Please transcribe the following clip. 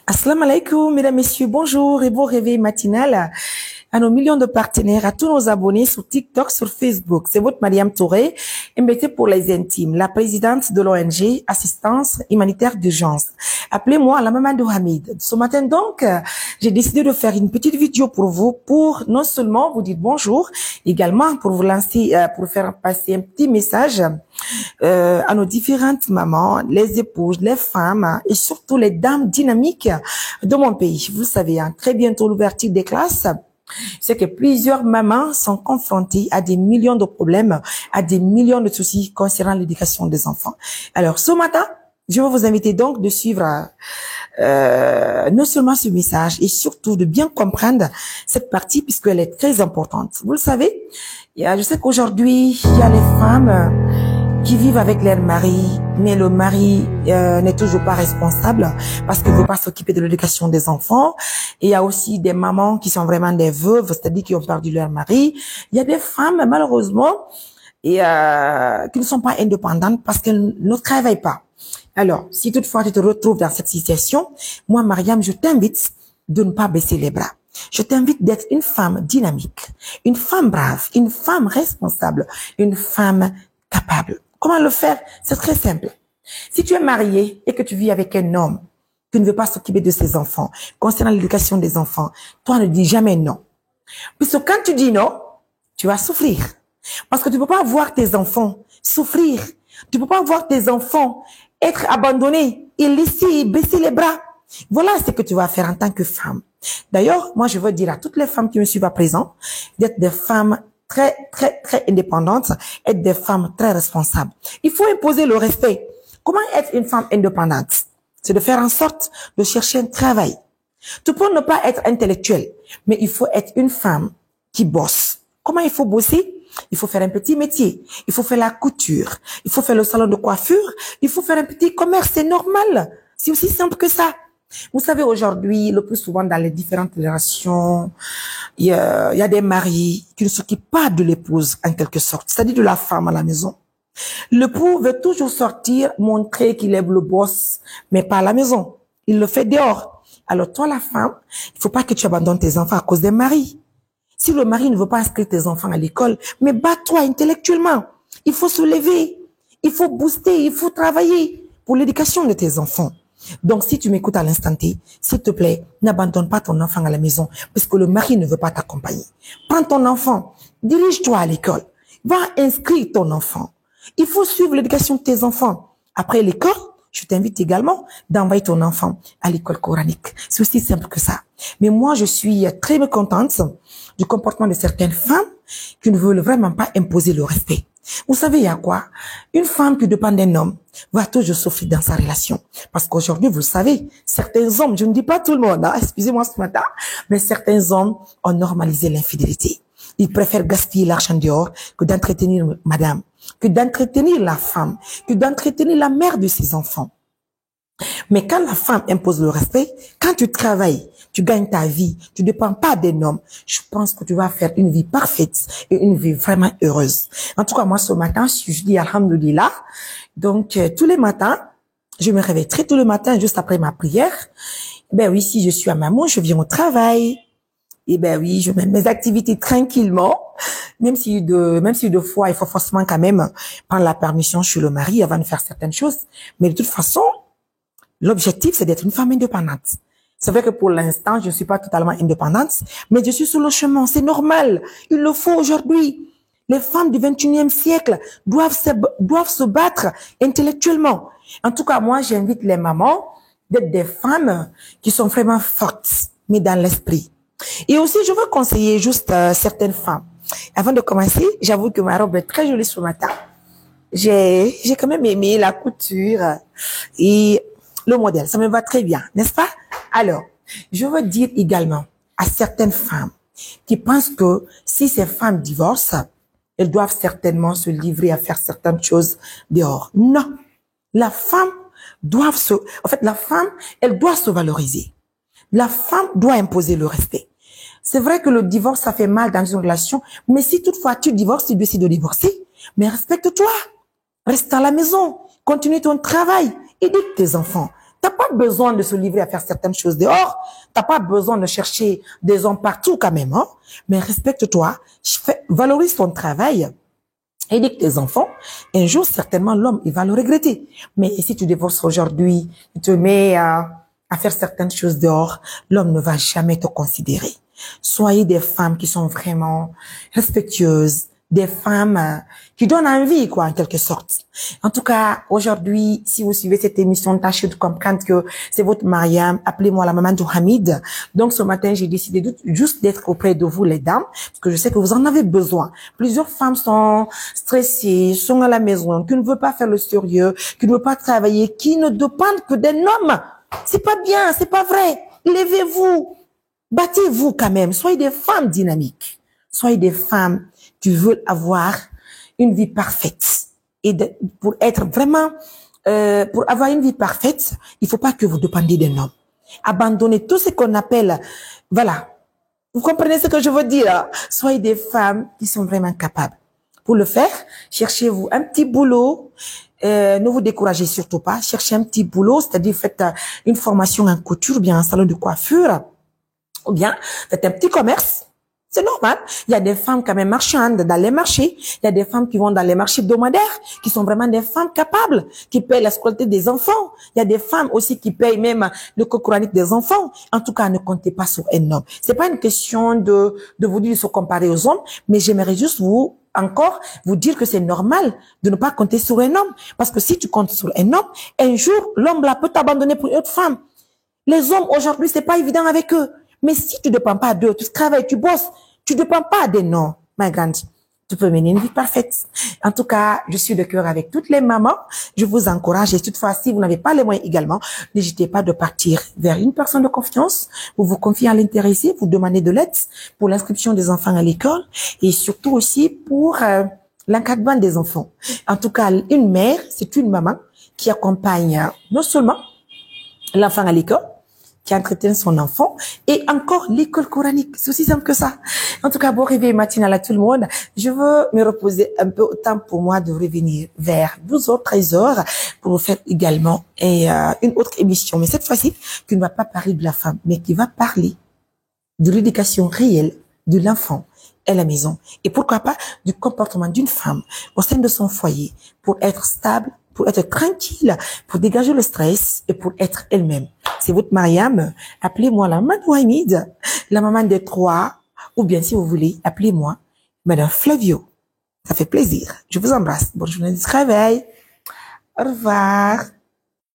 Assalamu alaikum, mesdames, messieurs, bonjour et bon réveil matinal à nos millions de partenaires, à tous nos abonnés sur TikTok, sur Facebook. C'est votre Mariam Touré, MBT pour les intimes, la présidente de l'ONG Assistance Humanitaire d'Urgence. Appelez-moi la maman de Hamid. Ce matin donc, j'ai décidé de faire une petite vidéo pour vous, pour non seulement vous dire bonjour, également pour vous lancer, pour faire passer un petit message à nos différentes mamans, les épouses, les femmes et surtout les dames dynamiques de mon pays. Vous savez, très bientôt l'ouverture des classes, c'est que plusieurs mamans sont confrontées à des millions de problèmes, à des millions de soucis concernant l'éducation des enfants. Alors, ce matin, je vais vous inviter donc de suivre non seulement ce message et surtout de bien comprendre cette partie puisqu'elle est très importante. Vous le savez, je sais qu'aujourd'hui, il y a les femmes qui vivent avec leur mari, mais le mari n'est toujours pas responsable parce qu'il ne veut pas s'occuper de l'éducation des enfants. Et il y a aussi des mamans qui sont vraiment des veuves, c'est-à-dire qui ont perdu leur mari. Il y a des femmes, malheureusement, qui ne sont pas indépendantes parce qu'elles ne travaillent pas. Alors, si toutefois tu te retrouves dans cette situation, moi, Mariam, je t'invite de ne pas baisser les bras. Je t'invite d'être une femme dynamique, une femme brave, une femme responsable, une femme capable. Comment le faire? C'est très simple. Si tu es marié et que tu vis avec un homme qui ne veut pas s'occuper de ses enfants, concernant l'éducation des enfants, toi ne dis jamais non. Puisque quand tu dis non, tu vas souffrir. Parce que tu ne peux pas voir tes enfants souffrir. Tu ne peux pas voir tes enfants être abandonnés et laisser baisser les bras. Voilà ce que tu vas faire en tant que femme. D'ailleurs, moi je veux dire à toutes les femmes qui me suivent à présent d'être des femmes très indépendantes, être des femmes très responsables. Il faut imposer le respect. Comment être une femme indépendante? C'est de faire en sorte de chercher un travail. Tu peux ne pas être intellectuelle, mais il faut être une femme qui bosse. Comment il faut bosser? Il faut faire un petit métier. Il faut faire la couture. Il faut faire le salon de coiffure. Il faut faire un petit commerce. C'est normal. C'est aussi simple que ça. Vous savez, aujourd'hui, le plus souvent dans les différentes générations, il y a des maris qui ne s'occupent pas de l'épouse, en quelque sorte, c'est-à-dire de la femme à la maison. L'époux veut toujours sortir, montrer qu'il est le boss, mais pas à la maison. Il le fait dehors. Alors toi, la femme, il faut pas que tu abandonnes tes enfants à cause des maris. Si le mari ne veut pas inscrire tes enfants à l'école, mais bats-toi intellectuellement. Il faut se lever, il faut booster, il faut travailler pour l'éducation de tes enfants. Donc, si tu m'écoutes à l'instant T, s'il te plaît, n'abandonne pas ton enfant à la maison parce que le mari ne veut pas t'accompagner. Prends ton enfant, dirige-toi à l'école, va inscrire ton enfant. Il faut suivre l'éducation de tes enfants. Après l'école, je t'invite également d'envoyer ton enfant à l'école coranique. C'est aussi simple que ça. Mais moi, je suis très mécontente du comportement de certaines femmes qui ne veulent vraiment pas imposer le respect. Vous savez, il y a quoi? Une femme qui dépend d'un homme va toujours souffrir dans sa relation. Parce qu'aujourd'hui, vous savez, certains hommes, je ne dis pas tout le monde, hein, excusez-moi ce matin, mais certains hommes ont normalisé l'infidélité. Ils préfèrent gaspiller l'argent dehors que d'entretenir madame, que d'entretenir la femme, que d'entretenir la mère de ses enfants. Mais quand la femme impose le respect, quand tu travailles, tu gagnes ta vie, tu ne dépends pas d'un homme, je pense que tu vas faire une vie parfaite et une vie vraiment heureuse. En tout cas, moi, ce matin, je dis alhamdoulilah. Donc, tous les matins, je me réveille très tôt le matin, juste après ma prière. Ben oui, si je suis à maman, je viens au travail. Et ben oui, je mets mes activités tranquillement, même si deux fois, il faut forcément quand même prendre la permission chez le mari avant de faire certaines choses. Mais de toute façon, l'objectif, c'est d'être une femme indépendante. C'est vrai que pour l'instant, je ne suis pas totalement indépendante, mais je suis sur le chemin. C'est normal. Il le faut aujourd'hui. Les femmes du 21e siècle doivent se battre intellectuellement. En tout cas, moi, j'invite les mamans d'être des femmes qui sont vraiment fortes, mais dans l'esprit. Et aussi, je veux conseiller juste certaines femmes. Avant de commencer, j'avoue que ma robe est très jolie ce matin. J'ai quand même aimé la couture et le modèle. Ça me va très bien, n'est-ce pas? Alors, je veux dire également à certaines femmes qui pensent que si ces femmes divorcent, elles doivent certainement se livrer à faire certaines choses dehors. Non. La femme elle doit se valoriser. La femme doit imposer le respect. C'est vrai que le divorce, ça fait mal dans une relation, mais si toutefois tu divorces, tu décides de divorcer, mais respecte-toi. Reste à la maison, continue ton travail, éduque tes enfants. T'as pas besoin de se livrer à faire certaines choses dehors. T'as pas besoin de chercher des hommes partout quand même, hein. Mais respecte-toi, valorise ton travail. Éduque tes enfants. Un jour, certainement, l'homme, il va le regretter. Mais si tu divorces aujourd'hui, tu te mets à faire certaines choses dehors, l'homme ne va jamais te considérer. Soyez des femmes qui sont vraiment respectueuses, des femmes qui donnent envie, quoi, en quelque sorte. En tout cas, aujourd'hui, si vous suivez cette émission, tâchez de comprendre que c'est votre Mariam. Appelez-moi la maman de Hamid. Donc, ce matin, j'ai décidé juste d'être auprès de vous, les dames, parce que je sais que vous en avez besoin. Plusieurs femmes sont stressées, sont à la maison, qui ne veulent pas faire le sérieux, qui ne veulent pas travailler, qui ne dépendent que d'un homme. C'est pas bien, c'est pas vrai. Levez-vous. Battez-vous quand même. Soyez des femmes dynamiques. Soyez des femmes qui veulent avoir une vie parfaite. Et pour être vraiment, pour avoir une vie parfaite, il faut pas que vous dépendiez d'un homme. Abandonnez tout ce qu'on appelle, voilà. Vous comprenez ce que je veux dire? Soyez des femmes qui sont vraiment capables. Pour le faire, cherchez-vous un petit boulot. Ne vous découragez surtout pas. Cherchez un petit boulot, c'est-à-dire faites une formation en couture, bien un salon de coiffure, ou bien faites un petit commerce. C'est normal. Il y a des femmes quand même marchandes dans les marchés. Il y a des femmes qui vont dans les marchés hebdomadaires, qui sont vraiment des femmes capables, qui payent la scolarité des enfants. Il y a des femmes aussi qui payent même le cours coranique des enfants. En tout cas, ne comptez pas sur un homme. C'est pas une question de vous dire de se comparer aux hommes, mais j'aimerais juste vous dire que c'est normal de ne pas compter sur un homme. Parce que si tu comptes sur un homme, un jour, l'homme là peut t'abandonner pour une autre femme. Les hommes aujourd'hui, c'est pas évident avec eux. Mais si tu ne dépends pas d'eux, tu travailles, tu bosses, tu ne dépends pas des noms, ma grande. Tu peux mener une vie parfaite. En tout cas, je suis de cœur avec toutes les mamans. Je vous encourage. Et toutefois, si vous n'avez pas les moyens également, n'hésitez pas de partir vers une personne de confiance. Vous vous confiez à l'intéressé, vous demandez de l'aide pour l'inscription des enfants à l'école et surtout aussi pour l'encadrement des enfants. En tout cas, une mère, c'est une maman qui accompagne non seulement l'enfant à l'école, qui entretient son enfant, et encore l'école coranique. C'est aussi simple que ça. En tout cas, bon réveil matinal à tout le monde. Je veux me reposer un peu, autant pour moi de revenir vers 12h, 13h, pour vous faire également une autre émission. Mais cette fois-ci, qui ne va pas parler de la femme, mais qui va parler de l'éducation réelle de l'enfant à la maison. Et pourquoi pas du comportement d'une femme au sein de son foyer pour être stable, pour être tranquille, pour dégager le stress et pour être elle-même. C'est votre Mariam. Appelez-moi la maman de Hamid, la maman des trois, ou bien si vous voulez, appelez-moi Madame Flavio. Ça fait plaisir. Je vous embrasse. Bonne journée de travail. Au revoir.